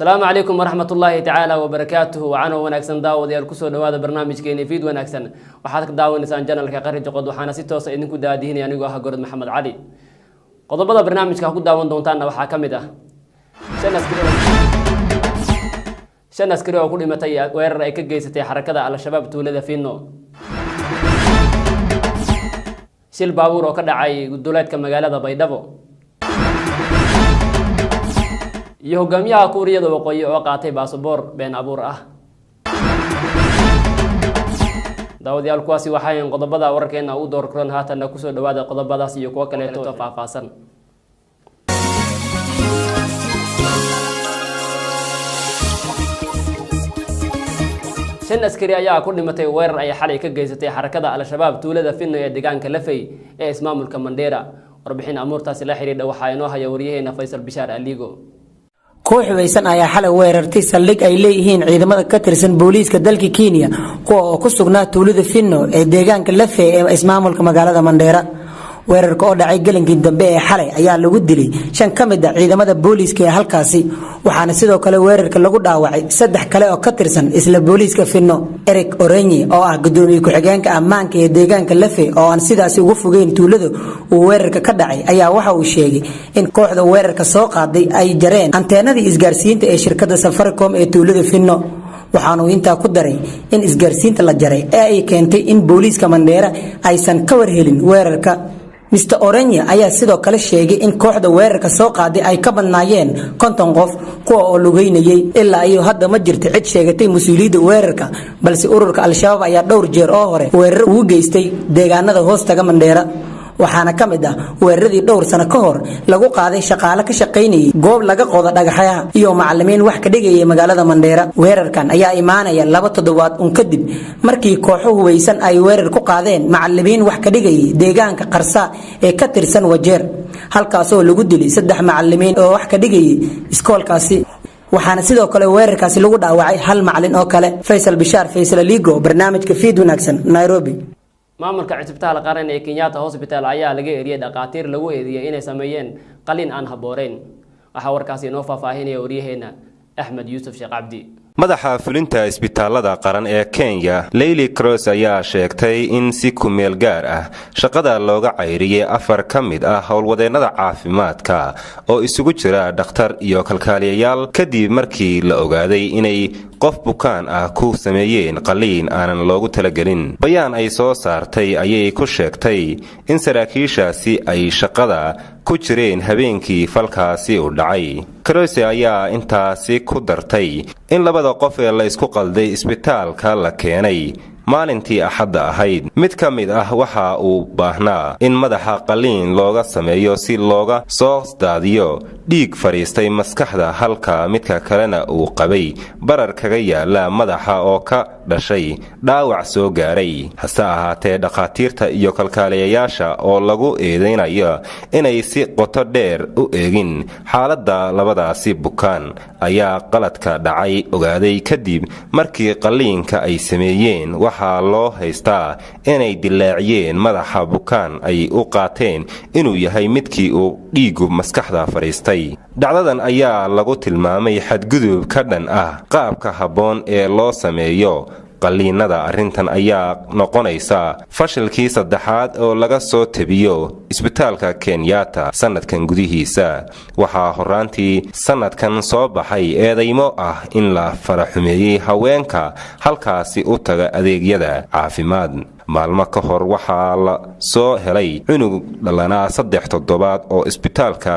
السلام عليكم ورحمة الله تعالى وبركاته وعنا ونكسن داود يالكسو دواد برنامج كيني فيد ونكسن وحادك داو نسان جانل كقرية قد وحانا ستوسا إنكو داديهن يانيقو أها قرد محمد علي قضب هذا برنامج كاكو داوان دونتانا وحاكم ده شان أسكري وكل متى وير رأيك جيستي حركة على شباب تولد فينو شيل باور وكذا عاي دولات كمجالات بيدفو يهجميها كوريا وقوي وقعتي باسبور بين أبور داود يالكواسي وحين قضبضا وركين أو دور كرون هاتا نكسو دوادا قضبضا سيكو كليتو فافاسن شن أسكري أيها كل متى وير أي حالة كجيزتي حركة على شباب تولد فينا يدقان كلفي اسمام الكمانديرا وربحين أمور تاسلا حريد وحينوها يوريه فيصل بشار أليغو koox weysan ayaa xalay weerartay saldhig ay leeyihiin ciidamada ka tirsan booliiska dalka Kenya kuwa oo ku sugnaa tuulada Finno ee deegaanka Lafey ee ismaamulka magaalada Mandera weerarka oo dhacay galinkii dambe ee xalay ayaa lagu dilay 5 kamid ah ciidamada booliiska ee halkaasi waxaana sidoo kale weerarka lagu dhaawacay 3 kale oo ka tirsan isla booliiska Finno Eric Orenyi oo ah gudoomiye ku-xigeenka ammaanka ee deegaanka Lafey oo aan sidaas ugu fogeyn tuulada uu weerarka ka dhacay ayaa waxa uu sheegay in kooxda weerarka soo qaaday ay jareen anteenadii isgaarsiinta ee shirkadda Safaricom ee tuulada Finno waxaanu intaa ku daray in isgaarsiinta la jaray ee ay keentay in booliiska Mandera aysan ka warhelin weerarka Mr. Orenyi ayaa sidoo kale sheegay in kooxda weerarka soo qaaday ay ka badnaayeen 50 qof kuwa oo lugeynayay ilaa iyo hadda ma jirto cid sheegatay mas'uuliyadda weerarka balse ururka Al-Shabaab ayaa dhowr jeer oo hore weerar ugu geystay deegaanada hoostaga Mandera waxaana kamid ah weeraradii dhowr sano ka hor lagu qaaday shaqaale ka shaqeynayay goob laga qodo dhagaxaha iyo macallimiin wax ka dhigayay magaalada Mandera weerarkan ayaa imaanaya 2 toddobaad kadib markii kooxuhu weysan ay weerar ku qaadeen macallimiin wax ka dhigayay deegaanka Qarsa ee ka tirsan Wajeer halkaas oo lagu dilay 3 macallimiin oo wax ka dhigayay iskoolkaasi waxaana sidoo kale weerarkaasi lagu dhaawacay hal macallin oo kale Faisal Bishar Faisal Aligo barnaamijka Feed Wanaagsan Nairobi maamulka cisbitaalka qaran ee Kenyatta Hospital ayaa laga eeriyay dhaqaatiir lagu eediyay inay sameeyeen qalin aan habooreen waxa warkaasi noo faahfaahinaya wariyaheena Ahmed Yusuf Sheekh Abdi madaxa fulinta isbitaalada qaran ee Kenya Leila Cross ayaa sheegtay in si ku meel gaar ah shaqada looga cayriyay 4 kamid ah howlwadeennada caafimaadka oo isugu jira dhakhtar iyo kalkaaliyayaal kadib markii la ogaaday inay qof bukaan ah ku sameeyeen qaliin aanan loogu talagelin bayaan ay soo saartay ayay ku sheegtay in saraakiishaasi ay shaqada ku jireen habeenkii falkaasi u dhacay Cross ayaa intaasi ku dartay in labada qof ee la isku qalday isbitaalka la keenay maalintii axadda ahayd mid ka mid ah waxa uu baahnaa in madaxa qaliin looga sameeyo si looga soo daadiyo dhiig fariistay maskaxda halka midka kalena uu qabay barar kaga yaala madaxa oo ka dhashay dhaawac soo gaaray hase ahaatee dhaqaatiirta iyo kalkaaliyayaasha oo lagu eedeynayo inay si qoto dheer u eegin xaaladda labadaasi bukaan ayaa qaladka dhacay ogaaday kadib markii qaliinka ay sameeyeen waxaa loo haystaa inay dilaaciyeen madaxa bukaan ay u qaateen inuu yahay midkii uu dhiigu maskaxda fariistay dhacdadan ayaa lagu tilmaamay xadgudub ka dhan ah qaabka habboon ee loo sameeyo qaliinada arrintan ayaa noqonaysa fashilkii saddexaad oo laga soo tabiyo isbitaalka Kenyatta sanadkan gudihiisa waxaa horaantii sanadkan soo baxay eedeymo ah in la faraxumeeyay haweenka halkaasi u taga adeegyada caafimaad maalmo ka hor waxaa la soo helay cunug dhalanaa 3 toddobaad oo isbitaalka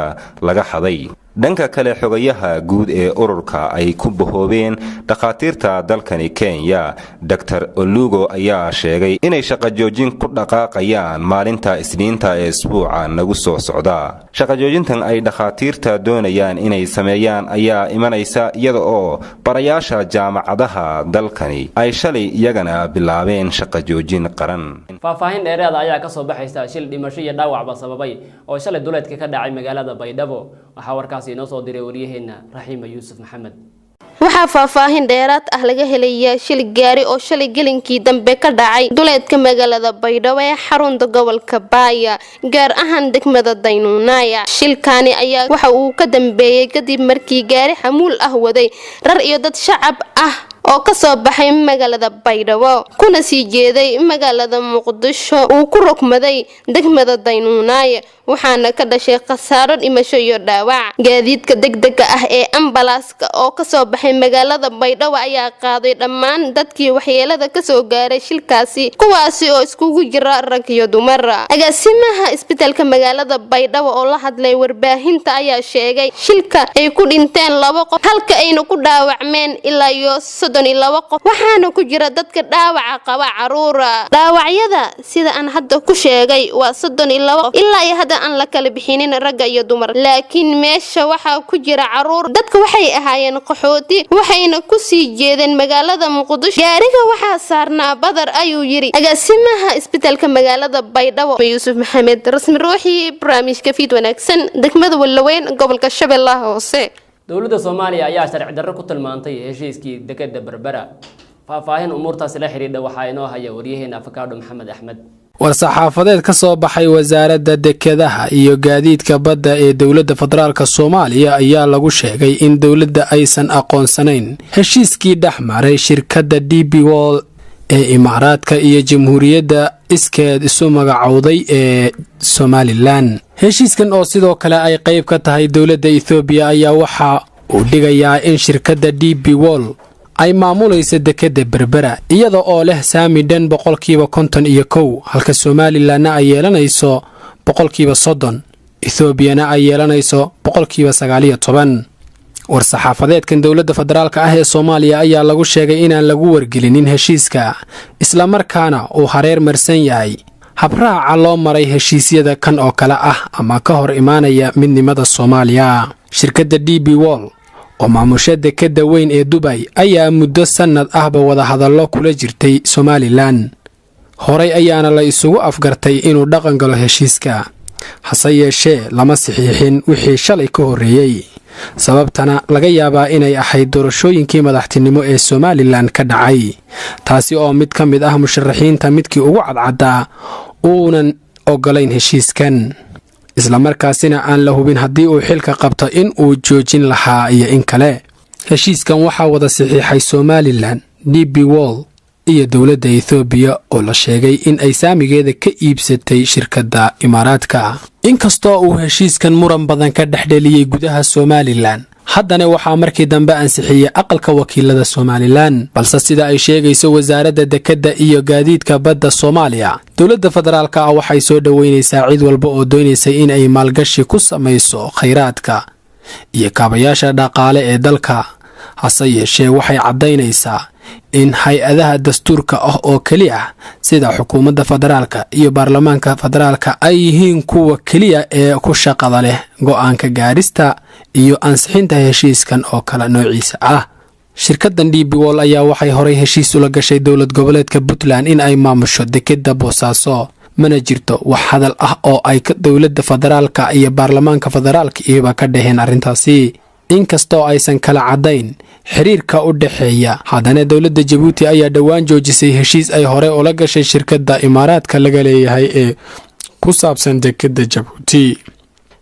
laga xaday dhanka kale xogayaha guud ee ururka ay ku bahoobeen dhaqaatiirta dalkani Kenya Dr. Olugo ayaa sheegay inay shaqo joojin ku dhaqaaqayaan maalinta Isniinta ee isbuuca nagu soo socda shaqo joojintan ay dhaqaatiirta doonayaan inay sameeyaan ayaa imanaysa iyada oo barayaasha jaamacadaha dalkani ay shalay iyagana bilaabeen shaqo joojin qaran faahfaahin dheeraad ayaa ka soo baxaysa shil dhimasho iyo dhaawac sababay oo shalay duleedka ka dhacay magaalada Baydhabo waxa warkaasi inoo soo diray wariyaheena Raxiima Yuusuf Maxamed waxaa faahfaahin dheeraad ah laga helayaa shil gaari oo shalay gelinkii dambe ka dhacay duleedka magaalada Baydhabo ee xarunta gobolka Baaya gaar ahaan degmada Daynuunaya. Shilkaani ayaa waxa uu ka dambeeyay kadib markii gaari xamuul ah waday rar iyo dad shacab ah oo ka soo baxay magaalada Baydhabo kuna sii jeeday magaalada Muqdisho uu ku rogmaday degmada Daynuunaya waxaana ka dhashay khasaaro dhimasho iyo dhaawac. Gaadiidka degdega ah ee ambalaaska oo ka soo baxay magaalada Baydhabo ayaa qaaday dhammaan dadkii waxyeelada ka soo gaaray shilkaasi kuwaasi oo iskugu jira rag iyo dumar. Agaasimaha isbitaalka magaalada Baydhabo oo la hadlay warbaahinta ayaa sheegay shilka ay ku dhinteen 2 qof halka ayna ku dhaawacmeen ilaa iyo 32 qof waxaana ku jira dadka dhaawaca qaba caruur. Dhaawacyada sida aan hadda ku sheegay waa 32 qof ilaa iyo hadda aan la kala bixinin rag iyo dumar laakiin meesha waxa ku jira caruur. Dadka waxay ahaayeen qaxooti waxayna ku sii jeedeen magaalada Muqdisho. Gaariga waxa saarnaa badar ayuu yiri agaasimaha isbitaalka magaalada Baydhabo Yuusuf Maxamed rasmi ruuxi barnaamijka Fiid Wanaagsan degmada Walaweyn gobolka Shabeellaha Hoose. dowladda Soomaaliya ayaa sharci darro ku tilmaantay heshiiskii dekedda Berbera. faahfaahin umuurtaas la xiriirta waxaa inoo haya waryaheena Afakaadho Maxamed Axmed. war-saxaafadeed ka soo baxay wasaaradda dekedaha iyo gaadiidka badda ee dowladda federaalka Soomaaliya ayaa lagu sheegay in dowladda aysan aqoonsanayn heshiiskii dhexmaray shirkadda DP World ee Imaaraadka iyo Jamhuuriyadda iskeed isu magacowday ee Somaliland. heshiiskan oo sidoo kale ay qayb ka tahay dowladda Ethiopia ayaa waxa uu dhigayaa in shirkadda DP World ay maamulayso dekedda Berbera iyada oo leh saami dhan 51% halka Somaliland ay yeelanayso 30%, Ethiopia ay yeelanayso 19%. war-saxaafadeedkan dowladda federaalka ah ee Soomaaliya ayaa lagu sheegay inaan lagu wargelinin heshiiska isla markaana uu hareer marsan yahay habraaca loo maray heshiisyada kan oo kale ah ama ka hor imaanaya midnimada Soomaaliya. shirkadda DP World oo maamusha dekedda weyn ee Dubai ayaa muddo sanad ahba wada hadallo kula jirtay Somaliland. horay ayaana la isugu afgartay inuu dhaqan galo heshiiska hase yeeshee lama saxiixin wixii shalay ka horeeyay sababtana laga yaabaa inay ahayd doorashooyinkii madaxtinimo ee Somaliland ka dhacay taasi oo mid ka mid ah musharaxiinta midkii ugu cadcada uunan ogolayn heshiiskan isla markaasina aan la hubin haddii uu xilka qabto in uu joojin lahaa iyo in kale. heshiiskan waxaa wada saxiixay Somaliland, DP World iyo dowladda Ethiopia oo la sheegay in ay saamigeeda ka iibsatay shirkadda Imaaraadka. inkastoo uu heshiiskan muran badan ka dhexdheliyay gudaha Somaliland haddana waxaa markii dambe ansixiyay aqalka wakiilada Somaliland balse sida ay sheegayso wasaaradda dekedda iyo gaadiidka badda Soomaaliya dowladda federaalka ah waxay soo dhaweynaysaa cid walba oo doonaysa in ay maalgashi ku samayso kheyraadka iyo kaabayaasha dhaqaale ee dalka hase yeeshee waxay cadaynaysaa in hay-adaha dastuurka ah oo kaliya sida xukuumadda federaalka iyo baarlamaanka federaalka ay yihiin kuwa kaliya ee ku shaqada leh go'aanka gaarista iyo ansixinta heshiiskan oo kala noociisa ah. shirkaddan DP World ayaa waxay horay heshiis ula gashay dowlad goboleedka Puntland in ay maamusho dekedda Boosaaso mana jirto wax hadal ah oo ay dowladda federaalka iyo baarlamaanka federaalka iyaga ka dhaheen arrintaasi. inkastoo aysan kala cadayn xiriirka u dhaxeeya haddana dowladda Djibouti ayaa dhawaan joojisay heshiis ay hore ula gashay shirkadda Imaaraadka laga leeyahay ee ku saabsan dekedda Djibouti.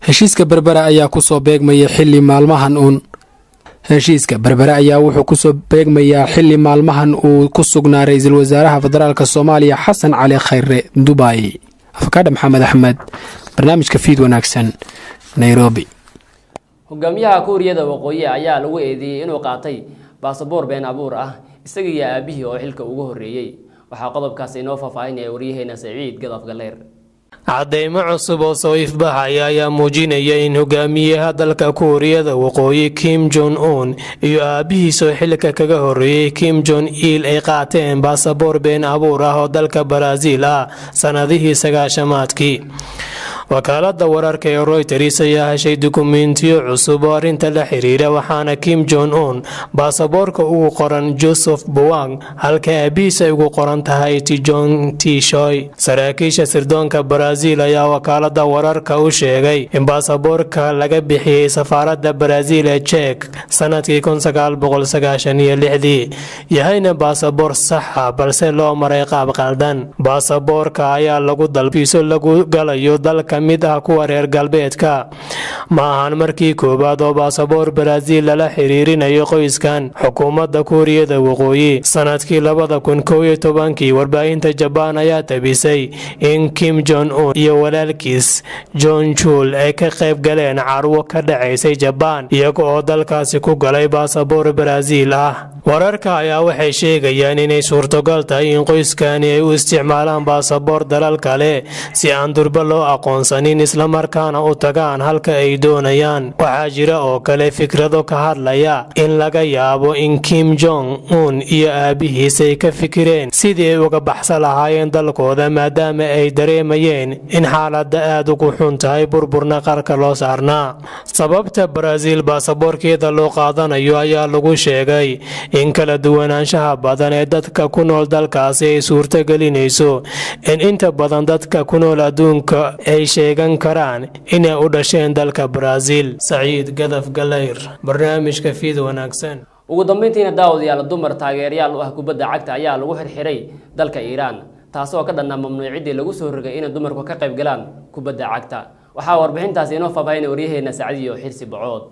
heshiiska Berbera ayaa ku soo beegmaya xilli maalmahan uu ku sugnaa ra'iisul wasaaraha federaalka Soomaaliya Xasan Cali Khayre Dubai. Afakaadho Maxamed Axmed barnaamijka Fiid Wanaagsan Nairobi. hogaamiyaha Kuuriyada Waqooyi ayaa lagu eedeeyay inuu qaatay baasaboor been abuur ah isaga iyo aabihii oo xilka ugu horeeyay. waxaa qodobkaas inoo faahfaahinaya waryaheena Saciid Gadaf Galeer. cadeymo cusub oo soo ifbaxaya ayaa muujinaya in hogaamiyaha dalka Kuuriyada Waqooyi Kim Jong-un iyo aabihiisa oo xilka kaga horeeyay Kim Jong-il ay qaateen baasaboor been abuur ah oo dalka Brazil ah sanadihii 90-maadkii. wakaalada wararka ee Reuters ayaa heshay dukumeentiyo cusub oo arrinta la xiriira waxaana Kim Jong Un baasaboorka ugu qoran Joseph Boeing halka aabihiisa ugu qoran tahay Jong Tae-choi. saraakiisha sirdoonka Brazil ayaa wakaalada wararka u sheegay in baasaboorka laga bixiyay safaaradda Brazil ee Czech sanadkii 1996 yahayna baasaboor sax ah balse loo maray qaab qaldan. baasaboorka ayaa lagu dalbiso lagu galayo dalka mid ah kuwa reer galbeedka. ma ahan markii koobaad oo baasaboor Brazil lala xiriirinayo qoyskan. xukuumadda Kuuriyada Waqooyi sanadkii 2011 warbaahinta Japan ayaa tabisay in Kim Jong Un iyo walaalkiis Jong Chul ay ka qayb galeen carwo ka dhacaysay Japan iyaga oo dalkaasi ku galay baasaboor Brazil ah. wararka ayaa waxay sheegayaan inay suurtogal tahay in qoyskani ay u isticmaalaan baasaboor dalal kale si aan durba loo aqoonsanin isla markaana u tagaan halka ay doonayaan. waxaa jira oo kale fikrado ka hadlaya in laga yaabo in Kim Jong Un iyo aabihiis ay ka fikireen sidii ay uga baxsan lahaayeen dalkooda maadaama ay dareemayeen in xaaladda aad ugu xun tahay burburna qarka loo saarnaa. sababta Brazil baasaboorkeeda loo qaadanayo ayaa lagu sheegay in kala duwanaanshaha badan ee dadka ku nool dalkaasi ay suurtagelinayso in inta badan dadka ku nool adduunka ay sheegan karaan inay u dhasheen dalka Brazil. Saciid Gadaf Galayr, barnaamijka Fiid Wanaagsan. ugu dambeyntiina daawadayaal dumar taageerayaal u ah kubadda cagta ayaa lagu xirxiray dalka Iiraan taasoo ka dhanna mamnuucidii lagu soo rogay in dumarku ka qayb galaan kubadda cagta. waxaa warbixintaas inoo faahfaahinay waryaheena Saciid Xirsi Bacood.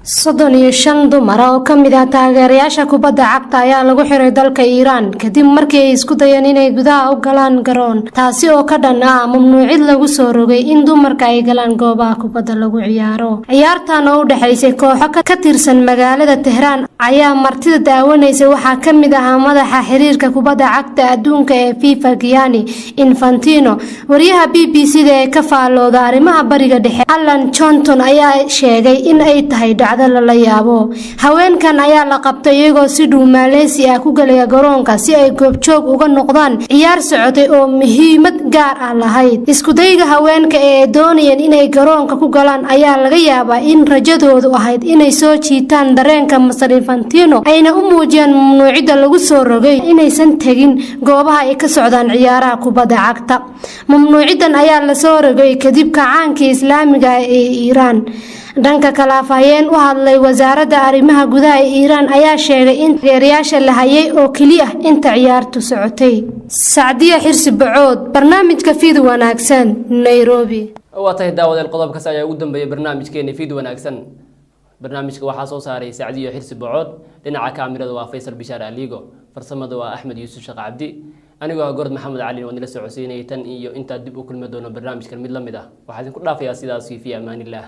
35 dumar oo ka mid ah taageerayaasha kubadda cagta ayaa lagu xiray dalka Iiraan kadib markii ay isku dayeen inay gudaha u galaan garoon taasi oo ka dhan ah mamnuucid lagu soo rogay in dumarka ay galaan goobaha kubadda lagu ciyaaro. ciyaartan oo u dhaxaysay kooxo ka tirsan magaalada Tehran ayaa martida daawanaysa waxaa ka mid ah madaxa xiriirka kubadda cagta adduunka ee FIFA Gianni Infantino. wariyaha BBC ee ka faalooda arrimaha bariga dhexe Alan Johnson ayaa sheegay in ay tahay la yaabo. haweenkan ayaa la qabtay iyagoo si dhow Malaysia ah ku galaya garoonka si ay goobjoog uga noqdaan ciyaar socotay oo muhiimad gaar ah lahayd. isku dayga haweenka ee doonayeen inay garoonka ku galaan ayaa laga yaabaa in rajadoodu ahayd inay soo jiitaan dareenka Mr. Infantino ayna u muujiyaan mamnuucida lagu soo rogay inaysan tagin goobaha ay ka socdaan ciyaaraha kubadda cagta. mamnuucidan ayaa la soo rogay kadib kacaankii Islaamiga ee Iiraan. dhanka kale afhayeen u hadlay wasaaradda arrimaha gudaha ee Iiraan ayaa sheegay in taageerayaasha la hayay oo kaliya inta ciyaartu socotay. Saciid Xirsi Bacood, barnaamijka Fiid Wanaagsan, Nairobi. waa tahay daawadayaal qodobkaas ayaa ugu dambeeyay barnaamijkeena Fiid Wanaagsan. barnaamijka waxaa soo saaray Saciid Xirsi Bacood, dhinaca kaamirada waa Faysal Bishaar Aligo, farsamada waa Axmed Yuusuf Shaq Cabdi. anigoo Gorod Maxamed Cali oo nila socodsiinay tan iyo inta dib u kulmi doono barnaamijkan mid la mid ah. waxaan idinku dhaafayaa sidaas fi amaanillah.